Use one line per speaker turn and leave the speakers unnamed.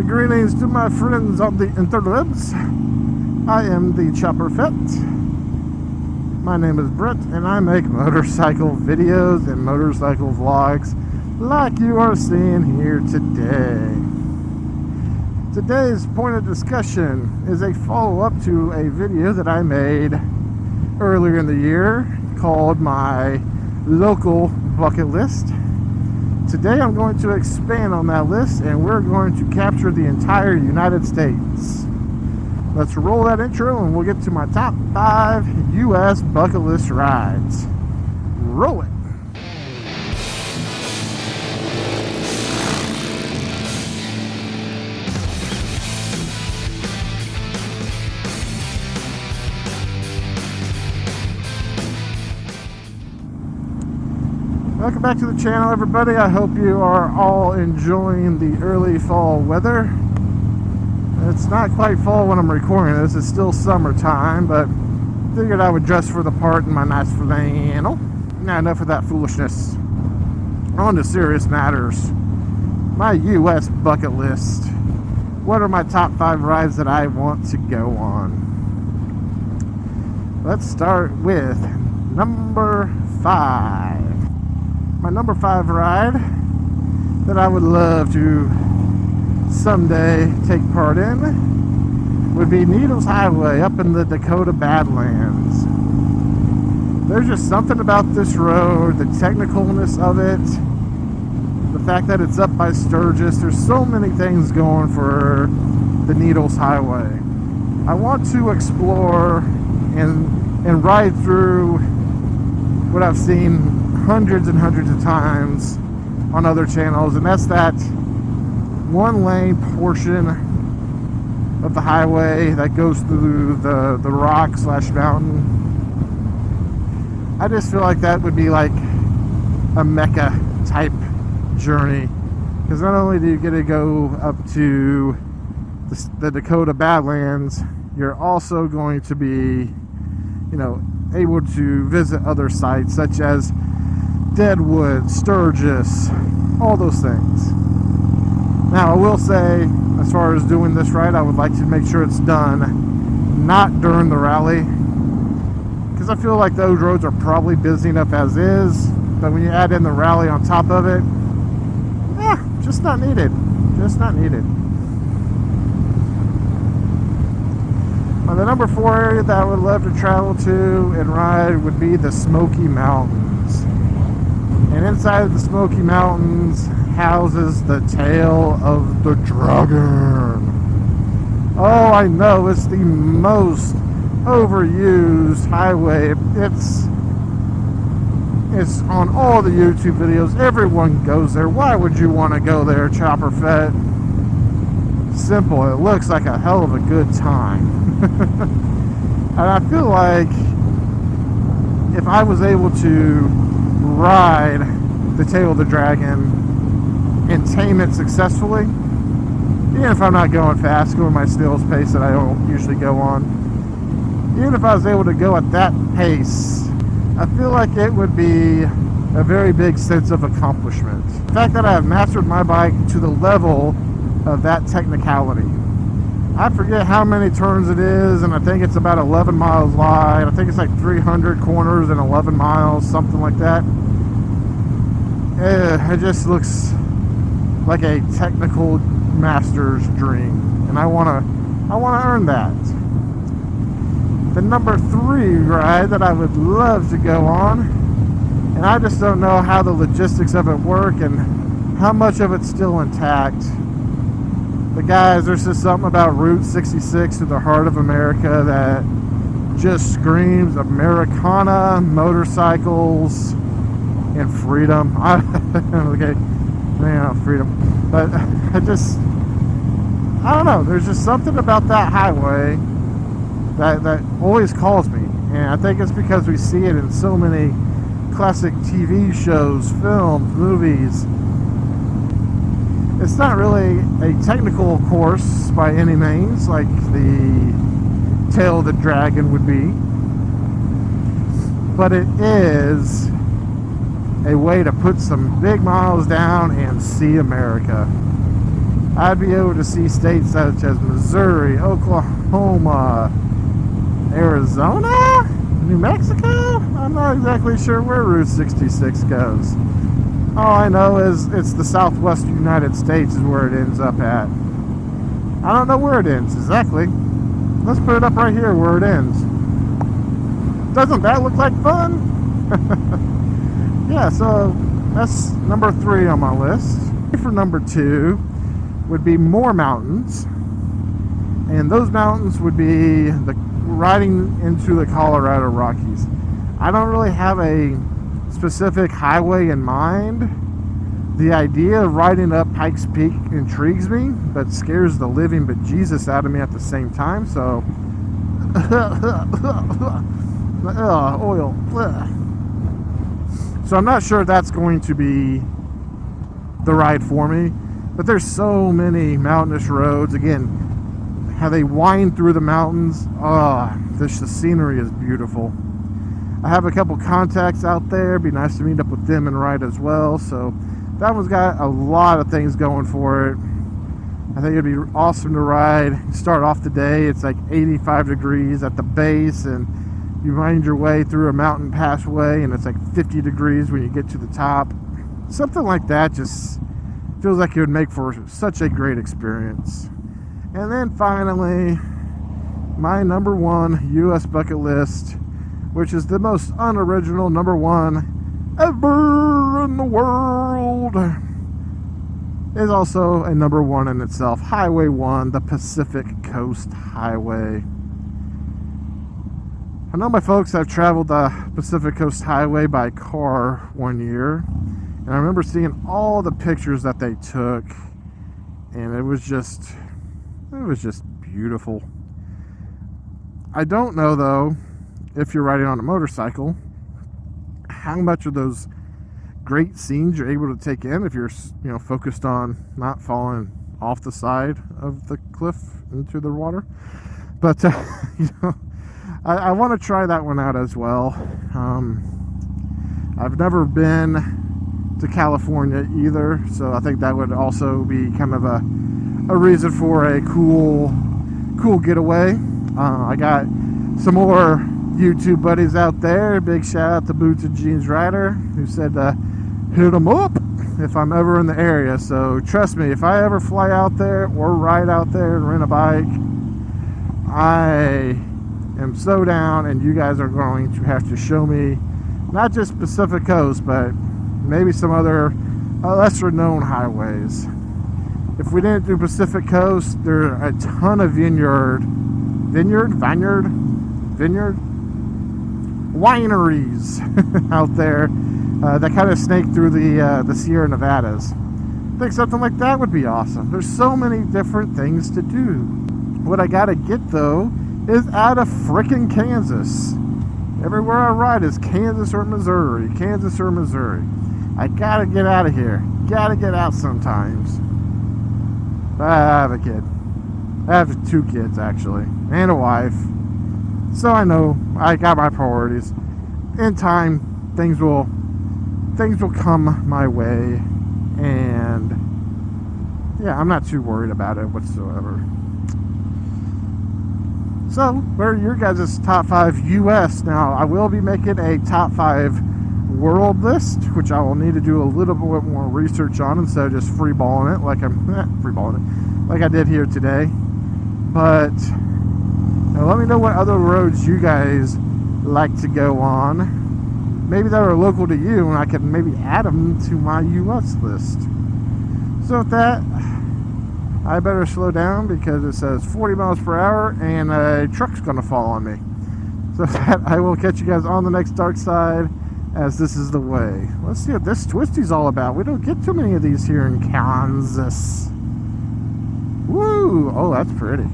Greetings to my friends on the interwebs. I am the Chopper Fett. My name is Brett, and I make motorcycle videos and motorcycle vlogs like you are seeing here today. Today's point of discussion is a follow-up to a video that I made earlier in the year called my local bucket list. Today I'm going to expand on that list and we're going to capture the entire United States. Let's roll that intro and we'll get to my top 5 US bucket list rides. Roll it! Welcome back to the channel, everybody. I hope you are all enjoying the early fall weather. It's not quite fall when I'm recording this. It's still summertime, but figured I would dress for the part in my nice flannel. Now, enough of that foolishness. On to serious matters. My US bucket list. What are my top 5 rides that I want to go on? Let's start with number 5. My number 5 ride that I would love to someday take part in would be Needles Highway up in the Dakota Badlands. There's just something about this road, the technicalness of it, the fact that it's up by Sturgis. There's so many things going for the Needles Highway. I want to explore and ride through what I've seen hundreds and hundreds of times on other channels, and that's that one lane portion of the highway that goes through the rock / mountain. I just feel like that would be like a Mecca type journey, because not only do you get to go up to the Dakota Badlands, you're also going to be, able to visit other sites such as Deadwood, Sturgis, all those things. Now, I will say, as far as doing this ride, I would like to make sure it's done not during the rally, because I feel like those roads are probably busy enough as is, but when you add in the rally on top of it, just not needed. Just not needed. Now, the number 4 area that I would love to travel to and ride would be the Smoky Mountains. And inside of the Smoky Mountains houses the tail of the dragon. Oh, I know, it's the most overused highway. It's on all the YouTube videos. Everyone goes there. Why would you want to go there, Chopper Fett? Simple. It looks like a hell of a good time. And I feel like if I was able to ride the tail of the dragon and tame it successfully, even if I'm not going fast, going my snail's pace that I don't usually go on, even if I was able to go at that pace, I feel like it would be a very big sense of accomplishment. The fact that I have mastered my bike to the level of that technicality. I forget how many turns it is, and I think it's about 11 miles wide. I think it's like 300 corners and 11 miles, something like that. It just looks like a technical master's dream, and I wanna earn that. The number 3 ride that I would love to go on, and I just don't know how the logistics of it work and how much of it's still intact. But guys, there's just something about Route 66 to the heart of America that just screams Americana, motorcycles, and freedom. Okay, freedom. But I don't know. There's just something about that highway that always calls me. And I think it's because we see it in so many classic TV shows, films, movies. It's not really a technical course by any means, like the Tail of the Dragon would be, but it is a way to put some big miles down and see America. I'd be able to see states such as Missouri, Oklahoma, Arizona, New Mexico. I'm not exactly sure where Route 66 goes. All I know is it's the Southwest United States is where it ends up at. I don't know where it ends exactly. Let's put it up right here where it ends. Doesn't that look like fun? Yeah, so that's number 3 on my list. For number 2 would be more mountains. And those mountains would be the riding into the Colorado Rockies. I don't really have a specific highway in mind. The idea of riding up Pikes Peak intrigues me, but scares the living bejesus out of me at the same time, so oil. So I'm not sure that's going to be the ride for me, but there's so many mountainous roads. Again, how they wind through the mountains. The scenery is beautiful. I have a couple contacts out there. It'd be nice to meet up with them and ride as well. So that one's got a lot of things going for it. I think it'd be awesome to ride. You start off the day, it's like 85 degrees at the base, and you wind your way through a mountain passway, and it's like 50 degrees when you get to the top. Something like that just feels like it would make for such a great experience. And then finally, my number 1 U.S. bucket list, which is the most unoriginal number 1 ever in the world, is also a number 1 in itself. Highway 1, the Pacific Coast Highway. I know my folks have traveled the Pacific Coast Highway by car one year, and I remember seeing all the pictures that they took, and it was just beautiful. I don't know though, if you're riding on a motorcycle, how much of those great scenes you're able to take in if you're, focused on not falling off the side of the cliff into the water. But I want to try that one out as well. I've never been to California either, so I think that would also be kind of a reason for a cool getaway. I got some more YouTube buddies out there. Big shout out to Boots and Jeans Rider, who said hit them up if I'm ever in the area. So trust me, if I ever fly out there or ride out there and rent a bike, I am so down, and you guys are going to have to show me not just Pacific Coast, but maybe some other lesser known highways. If we didn't do Pacific Coast, there are a ton of vineyard wineries out there that kind of snake through the Sierra Nevadas. I think something like that would be awesome. There's so many different things to do. What I gotta get though is out of frickin' Kansas. Everywhere I ride is Kansas or Missouri. Kansas or Missouri. I gotta get out of here. Gotta get out sometimes. I have a kid. I have 2 kids actually, and a wife. So I know I got my priorities. In time, things will come my way, and yeah, I'm not too worried about it whatsoever. So, what are your guys' top 5 US? Now, I will be making a top 5 world list, which I will need to do a little bit more research on instead of just freeballing it like like I did here today. But now let me know what other roads you guys like to go on. Maybe that are local to you, and I can maybe add them to my US list. So with that, I better slow down because it says 40 miles per hour and a truck's gonna fall on me. So that I will catch you guys on the next dark side, as this is the way. Let's see what this twisty's all about. We don't get too many of these here in Kansas. Woo! Oh, that's pretty.